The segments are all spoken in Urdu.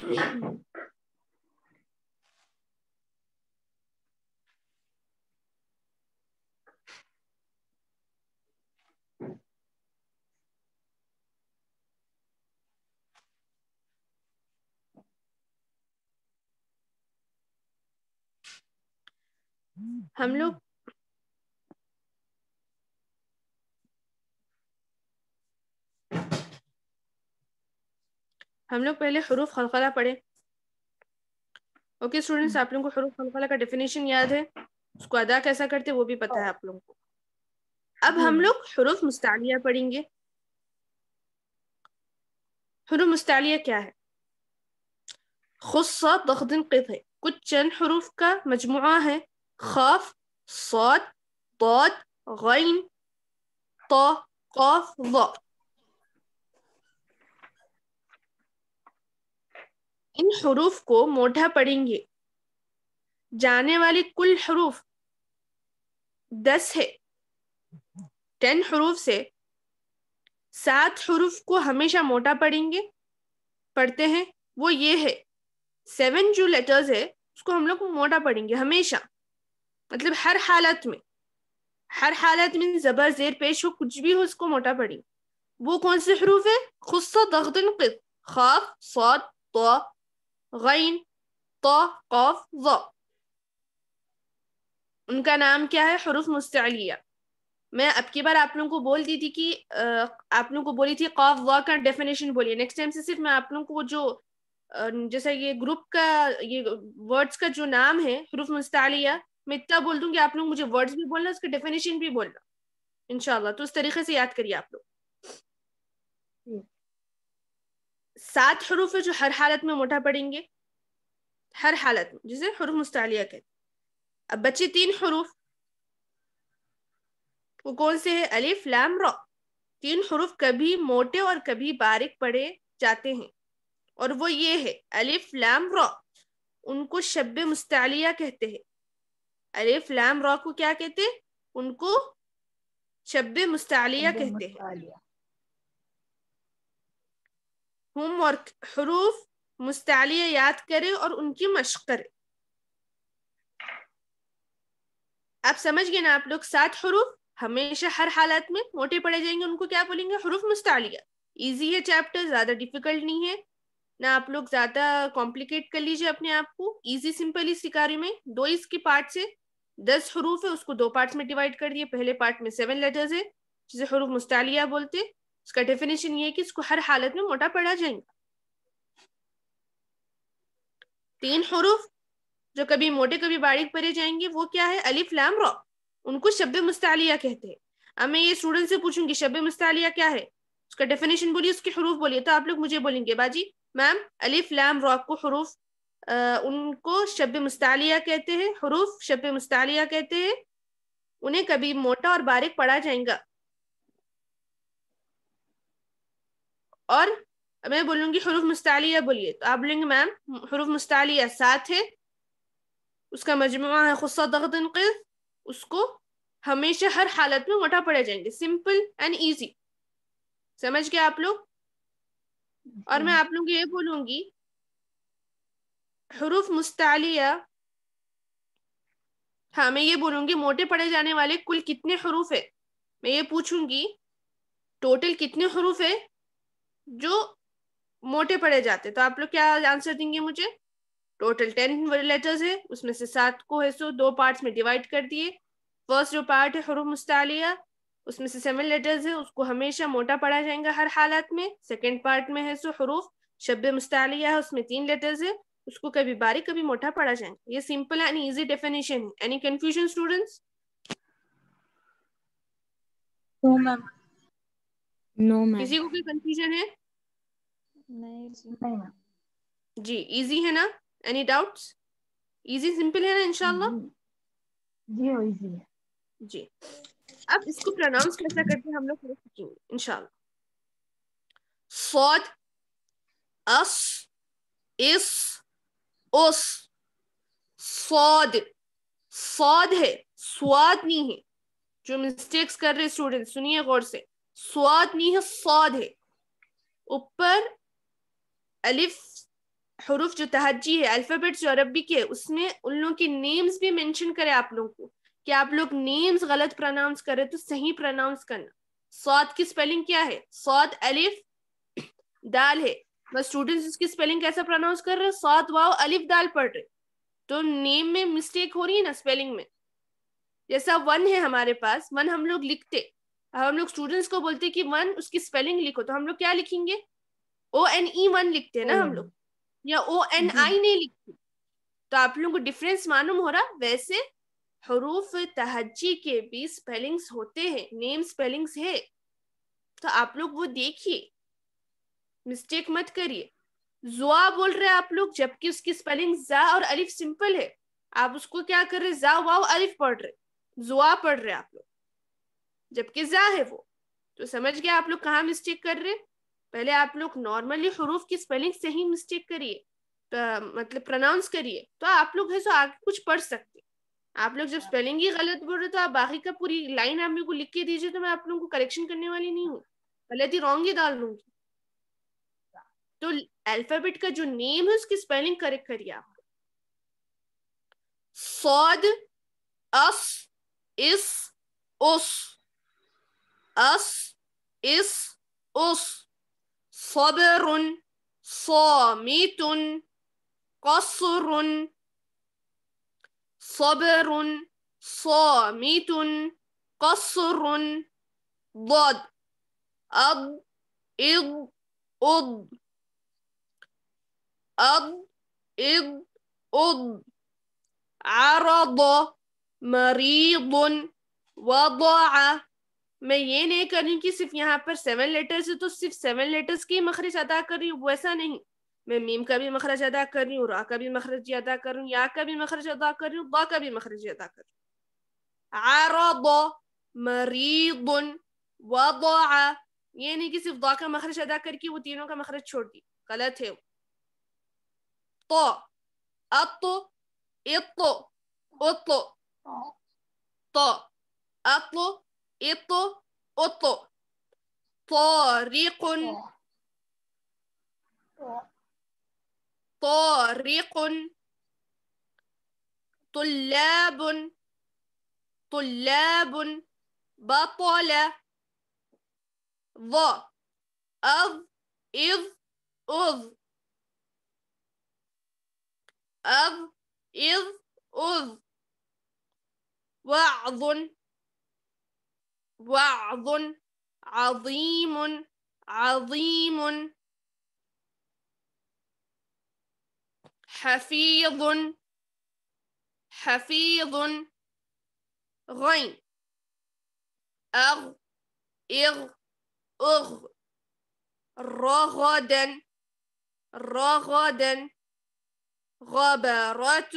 ہم لوگ پہلے حروف قلقلہ پڑھے. اوکے اسٹوڈینٹس, آپ لوگوں کو حروف قلقلہ کا ڈیفینیشن یاد ہے, اس کو ادا کیسا کرتے وہ بھی پتہ ہے آپ لوگوں کو. اب ہم لوگ حروف مستعلیہ پڑھیں گے. حروف مستعلیہ کیا ہے؟ خص ضغط قط ہے, کچھ چند حروف کا مجموعہ ہے. خاف, صاد, ضاد, غین, طا, قاف, ظا. ان حروف کو موٹا پڑھیں گے. جانے والی کل حروف 10 ہے. 10 حروف سے 7 حروف کو ہمیشہ موٹا پڑھیں گے, پڑھتے ہیں. وہ یہ ہے 7 جو لیٹرز ہے اس کو ہم لوگ موٹا پڑھیں گے ہمیشہ, مطلب ہر حالت میں زبر زیر پیش ہو کچھ بھی ہو اس کو موٹا پڑھیں. وہ کون سے حروف ہے؟ خص ضغط قط, خاف, صاد, طا, غین, طا, قاف, ظا. ان کا نام کیا ہے؟ حروف مستعلیہ. میں اب کی بار آپ لوگوں کو بول دی تھی کہ آپ لوگوں کو بولی تھی قاف ظا کا ڈیفینیشن بولیے. نیکسٹ ٹائم سے صرف میں آپ لوگوں کو جو جیسا یہ گروپ کا یہ ورڈز کا جو نام ہے حروف مستعلیہ, میں اتنا بول دوں گی آپ لوگ مجھے ورڈز بھی بولنا, اس کا ڈیفینیشن بھی بولنا انشاءاللہ. تو اس طریقے سے یاد کریے آپ لوگ. 7 حروف ہے جو ہر حالت میں موٹا پڑیں گے, ہر حالت میں, جسے حروف مستعلیہ کہتے. اب بچے 3 حروف, وہ کون سے ہیں؟ الف, لام, را. 3 حروف کبھی موٹے اور کبھی باریک پڑھے جاتے ہیں, اور وہ یہ ہے الف, لام, را. ان کو شب مستعلیہ کہتے ہیں. الف, لام, را کو کیا کہتے ہیں؟ ان کو شب مستعلیہ کہتے ہیں. ہوم ورک, حروف مستعلیہ یاد کرے اور ان کی مشق کرے. آپ سمجھ گئے نا آپ لوگ؟ 7 حروف ہمیشہ ہر حالت میں موٹے پڑے جائیں گے, ان کو کیا بولیں گے؟ حروف مستعلیہ. ایزی ہے چیپٹر, زیادہ ڈیفیکلٹ نہیں ہے نہ, آپ لوگ زیادہ کمپلیکیٹ کر لیجیے اپنے آپ کو. ایزی سمپل ہی سکھا رہی میں. 2 اس کی پارٹ سے 10 حروف ہے, اس کو 2 پارٹس میں ڈیوائڈ کر دیے. پہلے پارٹ میں 7 لیٹرز ہے جسے حروف مستعلیہ بولتے. اس کا ڈیفینیشن یہ ہے کہ اس کو ہر حالت میں موٹا پڑھا جائیں گا. 3 حروف جو کبھی موٹے کبھی باریک پڑھے جائیں گے, وہ کیا ہے؟ الف, لام, را. ان کو شب مستعلیہ کہتے ہیں. اب میں یہ اسٹوڈنٹ سے پوچھوں گی شب مستعلیہ کیا ہے, اس کا ڈیفینیشن بولیے, اس کے حروف بولیے. تو آپ لوگ مجھے بولیں گے باجی میم الف, لام, را کو حروف ان کو شب مستعلیہ کہتے ہیں, حروف شب مستعلیہ کہتے ہیں. انہیں کبھی موٹا اور باریک پڑھا جائیں گا. اور میں بولوں گی حروف مستعلیہ بولیے, تو آپ بولیں گے میم حروف مستعلیہ 7 ہے, اس کا مجموعہ ہے خص ضغط قط, اس کو ہمیشہ ہر حالت میں موٹا پڑے جائیں گے. Simple and easy. سمجھ گئے آپ لوگ؟ اور میں آپ لوگ یہ بولوں گی حروف مستعلیہ, ہاں میں یہ بولوں گی موٹے پڑے جانے والے کل کتنے حروف ہے. میں یہ پوچھوں گی ٹوٹل کتنے حروف ہے جو موٹے پڑے جاتے. تو آپ لوگ کیا آنسر دیں گے مجھے؟ ٹوٹل 10 لیٹرز ہے, اس میں سے 7 کو ہے سو 2 پارٹس میں ڈیوائڈ کر دیے. فرسٹ جو پارٹ ہے حروف مستعلیہ, اس میں سے 7 لیٹرز ہے, اس کو ہمیشہ موٹا پڑھا جائے گا ہر حالت میں. سیکنڈ پارٹ میں ہے سو حروف شب مستعلیہ ہے, اس میں 3 لیٹرز ہے, اس کو کبھی باریک کبھی موٹا پڑھا جائے گا. یہ سمپل اینڈ ایزی ڈیفینیشن ہے. Any confusion students? No ma'am. No ma'am. کسی کو کوئی کنفیوژن ہے؟ نہیں. جی ایزی ہے نا؟ Any doubts? ایزی سمپل ہے نا انشاءاللہ؟ جی ایزی ہے. جی اب اس کو پروناؤنس کیسا کرتے ہیں ہم لوگ سیکھیں گے انشاءاللہ. صاد, اس, اس, اس. صاد, صاد ہے, سواد نہیں ہے. جو مسٹیکس کر رہے اسٹوڈنٹ سنیے غور سے, سواد نہیں ہے, صاد ہے. اوپر الف حروف جو تہجی ہے، الفابیٹس جو عربی کے، اس میں ان لوگوں کے نیمز بھی مینشن کرے آپ لوگوں کو کہ آپ لوگ نیمز غلط پروناؤنس کرے تو صحیح پروناؤنس کرنا. صاد کی سپیلنگ کیا ہے؟ صاد الف دال ہے، بس اسٹوڈنٹس اس کی سپیلنگ کیسا پروناؤنس کر رہے؟ صاد واو الف دال پڑھ رہے، تو نیم میں مسٹیک ہو رہی ہے نا اسپیلنگ میں. جیسا ون ہے ہمارے پاس، ون ہم لوگ لکھتے، ہم لوگ اسٹوڈنٹس کو بولتے کہ ون اس کی اسپیلنگ لکھو، تو ہم لوگ کیا لکھیں گے؟ او این ای ون لکھتے ہیں نا ہم لوگ، یا او این آئی نہیں لکھتے. تو آپ لوگوں کو ڈفرینس معلوم ہو رہا؟ ویسے حروف تہجی کے بھی سپیلنگز ہوتے ہیں، نیم سپیلنگز ہے، تو آپ لوگ وہ دیکھیے، مسٹیک مت کریے. زوا بول رہے آپ لوگ، جبکہ اس کی سپیلنگ زا اور الف سمپل ہے، آپ اس کو کیا کر رہے؟ زا واو الف پڑھ رہے، زوا پڑھ رہے آپ لوگ، جبکہ زا ہے وہ. تو سمجھ گیا آپ لوگ کہاں مسٹیک کر رہے؟ پہلے آپ لوگ نارملی حروف کی سپیلنگ سے ہی مسٹیک کریے، مطلب پروناؤنس کریے، تو آپ لوگ ہے سو آگے کچھ پڑھ سکتے. آپ لوگ جب سپیلنگ ہی غلط بول رہے تو آپ باقی کا پوری لائن آپ میرے کو لکھ کے دیجیے، تو میں آپ لوگوں کو کریکشن کرنے والی نہیں ہوں، غلط ہی رانگ ہی ڈال دوں گی. تو الفابیٹ کا جو نیم ہے اس کی سپیلنگ کریکٹ کریے آپ. صاد اس اس اس اس اس اس. صبر صامت قصر صبر صامت قصر. ضاد أض إض أض أض إض أض. عرض مريض وضع. میں یہ نہیں کر رہی کہ صرف یہاں پر 7 لیٹرز ہے تو صرف 7 لیٹرز کی مخرج ادا کر رہی ہوں، ویسا نہیں. میں میم کا بھی مخرج ادا کر رہی ہوں، را کا بھی مخرج ادا کر رہی ہوں، یا کا بھی مخرج ادا کر رہی ہوں، با کا بھی مخرج ادا کر رہی ہوں. عرض مريض وضع، یہ نہیں کہ صرف ضا کا مخرج ادا کر کے وہ تینوں کا مخرج چھوڑ دی، غلط ہے. تو اط اط اط تو اط اط اط. طارق طارق. طلاب طلاب. بطل. ض أض إض أض أض إض أض. وعظ وعظ. عظيم عظيم. حفيظ حفيظ. غين أغ إغ أغ. رغدا رغدا. غبرة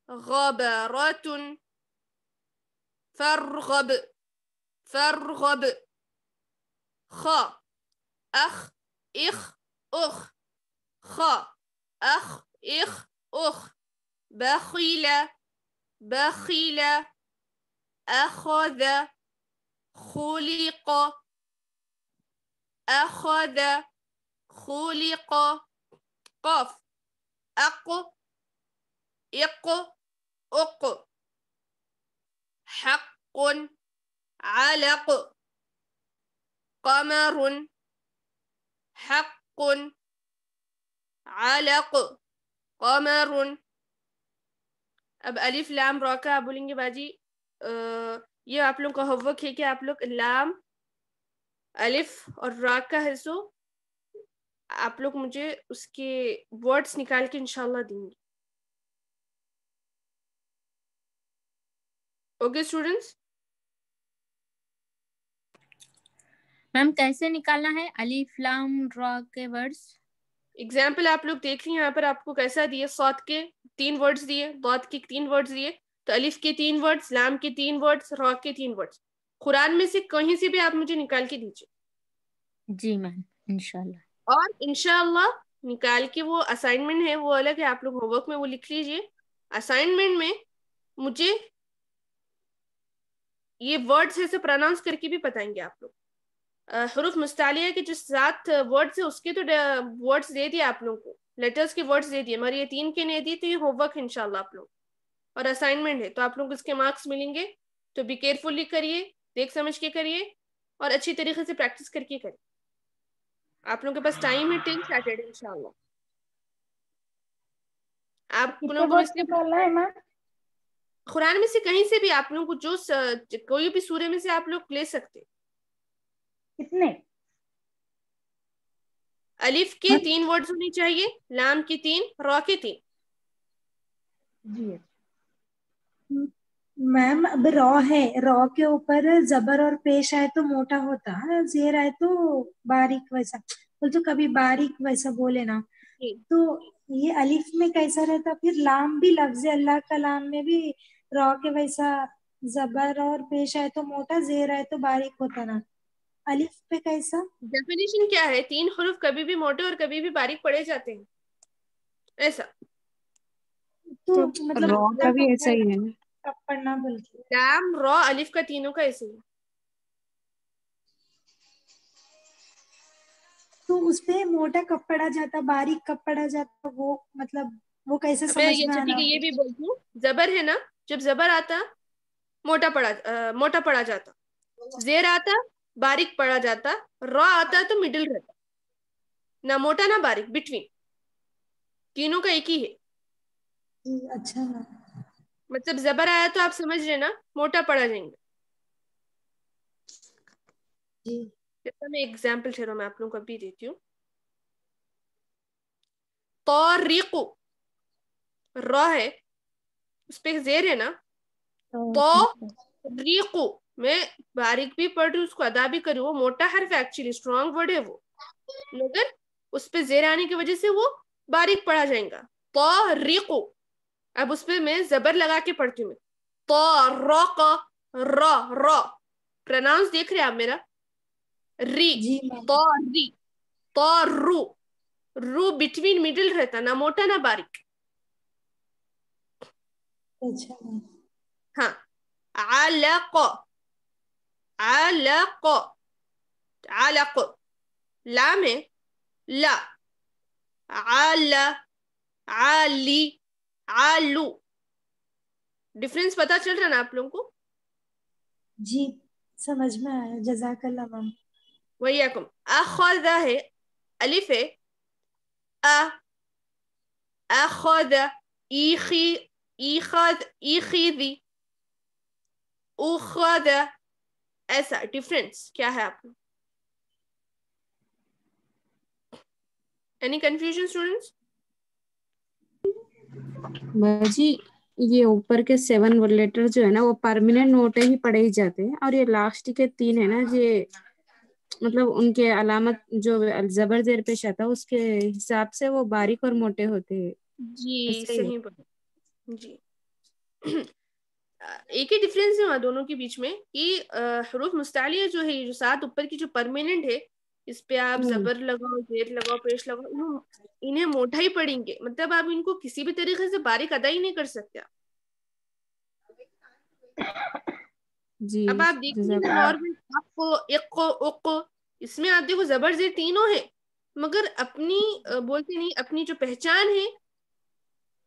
غبرة. فارغب فارغب. خ أخ إخ أخ. خ أخ إخ أخ. بخيل بخيل. أخذ خلق أخذ خلق. قاف أق إق أق. حق علق. قمر حق علق. قمر. اب الف لام را کا آپ بولیں گے باجی یہ آپ لوگ کا ہوم ورک ہے کہ آپ لوگ لام الف اور را کا ہے سو آپ لوگ مجھے اس کے ورڈز نکال کے انشاءاللہ دیں گے. Okay students? میم کیسے نکالنا ہے الف لام را کے ورڈز؟ اگزامپل آپ لوگ دیکھ لیں یہاں پر آپ کو کیسا دیے. صاد کے 3 ورڈز دیے، ضاد کے 3 ورڈز دیے، تو الف کے 3 ورڈز، لام کے 3 ورڈز، را کے 3 ورڈز. قرآن میں سے کہیں سے بھی آپ مجھے نکال کے دیجیے. جی میم انشاءاللہ. اور انشاءاللہ نکال کے وہ اسائنمنٹ ہے وہ الگ ہے، آپ لوگ ہوم ورک میں وہ لکھ لیجیے. اسائنمنٹ میں مجھے یہ ورڈز ایسے پروناؤنس کر کے بھی بتائیں گے آپ لوگ. حروف مستعلیہ کے جو 7 ورڈز ہیں اس کے تو ورڈز دے دیے آپ لوگوں کو, لیٹرز کے ورڈز دے دیے, مگر یہ 3 کے نہیں دی, تو یہ ہوم ورک ان شاء اللہ آپ لوگ, اور اسائنمنٹ ہے, تو آپ لوگ اس کے مارکس ملیں گے, تو بھی کیئرفلی کریے, دیکھ سمجھ کے کریے, اور اچھی طریقے سے پریکٹس کر کے کریے. آپ لوگوں کے پاس ٹائم ہے ٹل سیٹرڈے ان شاء اللہ. آپ کتنے لوگوں کو ورڈس نکالنا ہے میم؟ قرآن میں سے کہیں سے بھی آپ لوگوں کو جو کوئی بھی سورے میں سے آپ لوگ لے سکتے. کتنے؟ الف کے 3 ورڈز ہونے چاہیے, لام کی 3, را کے 3. جی میم اب را ہے, را کے اوپر زبر اور پیش آئے تو موٹا ہوتا, زیر آئے تو باریک ویسا, تو کبھی باریک ویسا بولے نا, تو یہ الف میں کیسا رہتا؟ پھر لام بھی لفظ اللہ کا لام میں بھی را کے ویسا زبر اور پیش آئے تو موٹا, زیر آئے تو باریک ہوتا نا, الف پہ کیسا؟ ڈیفینیشن کیا ہے؟ 3 حروف کبھی بھی موٹے اور کبھی بھی باریک پڑے جاتے ہیں, ایسا. تو مطلب را کا بھی ایسا ہی ہے نا. کب پڑھنا بلکہ لام را الف کا تینوں کا ایسے ہی. تو اس پہ موٹا کب پڑا جاتا, باریک کب پڑا جاتا, وہ مطلب وہ کیسے میں سمجھ یہ میں چاہتی آنا؟ کہ یہ بھی بولتی ہوں, زبر ہے نا, جب زبر آتا موٹا پڑا جاتا, زیر آتا باریک پڑا جاتا, را آتا تو مڈل رہتا, نہ موٹا نہ باریک, بٹوین, تینوں کا ایک ہی ہے. اچھا مطلب زبر آیا تو آپ سمجھ رہے نا موٹا پڑا جائیں گے. جی جیسا میں ایگزامپل ٹھہرو میں آپ لوگوں کو ابھی دیتی ہوں. طارق, را ہے, اس پہ زیر ہے نا, طارق, میں باریک بھی پڑھ رہی ہوں, اس کو ادا بھی کر رہی ہوں, وہ موٹا حرف ہے ایکچولی, اسٹرانگ ورڈ ہے وہ, مگر اس پہ زیر آنے کی وجہ سے وہ باریک پڑھا جائے گا. طارق, اب اس پہ میں زبر لگا کے پڑھتی ہوں, طارق, را, را پروناؤنس دیکھ رہے آپ میرا, ری, جی میم. طاری, طارو, رو بٹوین مڈل رہتا, نہ موٹا نہ باریک. اچھا میم. ہاں. علق, علق, علق, لام ہے, لا, عال, عالی, عالو. ڈفرینس پتا چل رہا نا آپ لوگوں کو؟ جی سمجھ میں آیا, جزاک اللہ میم. ویاکم. اخذ ہے, الف ہے, اخذ, ایخی, ایخذ, ایخیذی, اخذ, ایسا. ڈفرینس کیا ہے آپ کو؟ Any confusion students? باجی یہ اوپر کے 7 لیٹر جو ہے نا وہ پرماننٹ نوٹے ہی پڑے ہی جاتے ہیں, اور یہ لاسٹ کے 3 ہے نا, یہ مطلب ان کے علامت جو زبر زیر پیش آتا ہے اس کے حساب سے وہ باریک اور موٹے ہوتے ہیں. جی ایسے ہی صحیح بات. جی ایک ہی ڈفرینس ہے وہاں دونوں کے بیچ میں, کہ حروف مستعلیہ جو ہے, جو 7 اوپر کی جو پرماننٹ ہے, اس پہ آپ زبر لگاؤ, زیر لگاؤ, پیش لگاؤ, انہیں موٹا ہی پڑیں گے, مطلب آپ ان کو کسی بھی طریقے سے باریک ادا ہی نہیں کر سکتے. جی اب آپ دیکھیں جزاک گے اللہ. نارمل اس میں آپ دیکھو زبر زیر تینوں ہے, مگر اپنی بولتے نہیں, اپنی جو پہچان ہے,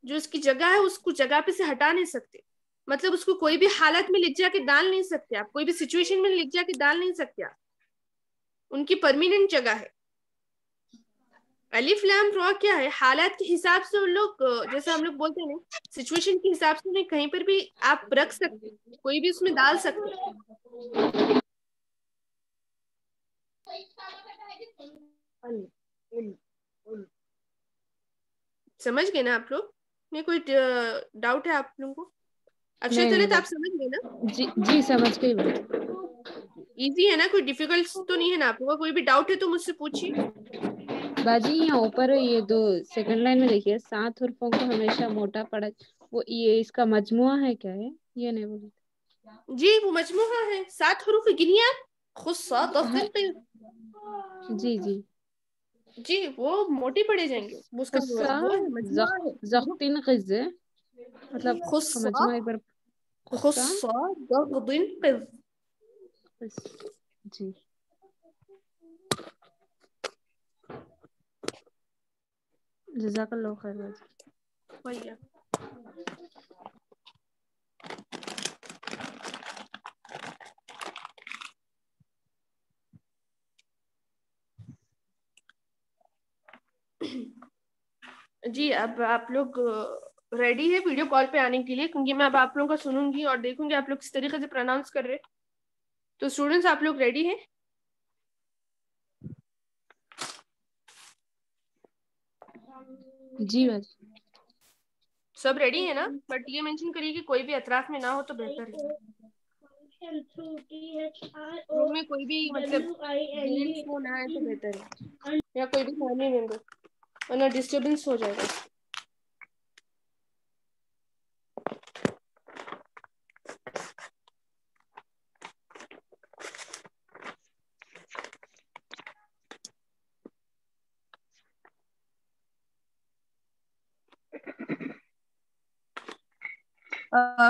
جو اس کی جگہ ہے, اس کو جگہ پہ سے ہٹا نہیں سکتے. مطلب اس کو کوئی بھی حالت میں لکھ جا کے ڈال نہیں سکتے آپ, کوئی بھی سچویشن میں لکھ جا کے ڈال نہیں سکتے آپ, ان کی پرماننٹ جگہ ہے. الف لام را کیا ہے, حالات کے حساب سے ان لوگ, جیسا ہم لوگ بولتے ہیں سچویشن کے حساب سے انہیں کہیں پر بھی آپ رکھ سکتے, کوئی بھی اس میں ڈال سکتے. سمجھ گئے نا آپ لوگ؟ میں کوئی ڈاؤٹ ہے آپ لوگوں کو؟ اکشر نہیں طلعت آپ سمجھ گئے نا؟ جی سمجھ گئی بات. ایزی ہے نا, کوئی ڈیفیکلٹ تو نہیں ہے نا آپ لوگوں کا؟ کوئی بھی ڈاؤٹ ہے تو مجھ سے پوچھیے. باجی یہاں اوپر یہ 2 لائن میں دیکھیے, 7 حروفوں کو ہمیشہ موٹا پڑا, وہ یہ اس کا مجموعہ ہے کیا ہے, یہ نہیں بولی. جی وہ مجموعہ ہے, 7 حروف گنیے آپ, خصا, تصدیل, قیض. جی جی جی وہ موٹے پڑے جائیں گے, اس کا خصا وہ ہے, مجموعہ ہے. زختین قز, مطلب اس کا خصا, مجموعہ ایک بار. خصا خصا, ضغط, قذ. جی جزاک اللہ خیر. وہی ہے. جی اب آپ لوگ ریڈی ہے ویڈیو کال پہ آنے کے لیے؟ کیونکہ میں اب آپ لوگوں کا سنوں گی اور دیکھوں گی آپ لوگ کس طریقے سے پروناؤنس کر رہے. تو اسٹوڈینٹس آپ لوگ ریڈی ہیں؟ جی بس سب ریڈی ہے نا؟ بٹ یہ مینشن کریے کہ کوئی بھی اطراف میں نہ ہو تو بہتر ہے. روم میں کوئی بھی مطلب جینٹس وہ نہ آئے تو بہتر ہے, یا کوئی بھی فیملی ممبر, ورنہ ڈسٹربنس ہو جائے گا.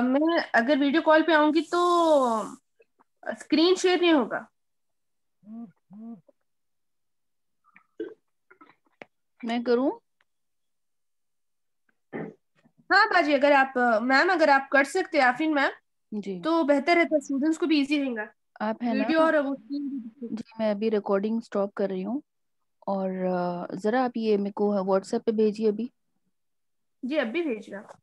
میں اگر ویڈیو کال پہ آؤں گی تو اسکرین شیئر نہیں ہوگا. میں کروں؟ ہاں باجی, اگر آپ میم اگر آپ کر سکتے آفرین میم جی تو بہتر رہتا, اسٹوڈنٹس کو بھی ایزی رہے گا. آپ ہے نا. ویڈیو اور وہ جی میں ابھی ریکارڈنگ اسٹاپ کر رہی ہوں, اور ذرا آپ یہ میرے کو واٹس ایپ پہ بھیجیے ابھی. جی اب بھی بھیج رہا.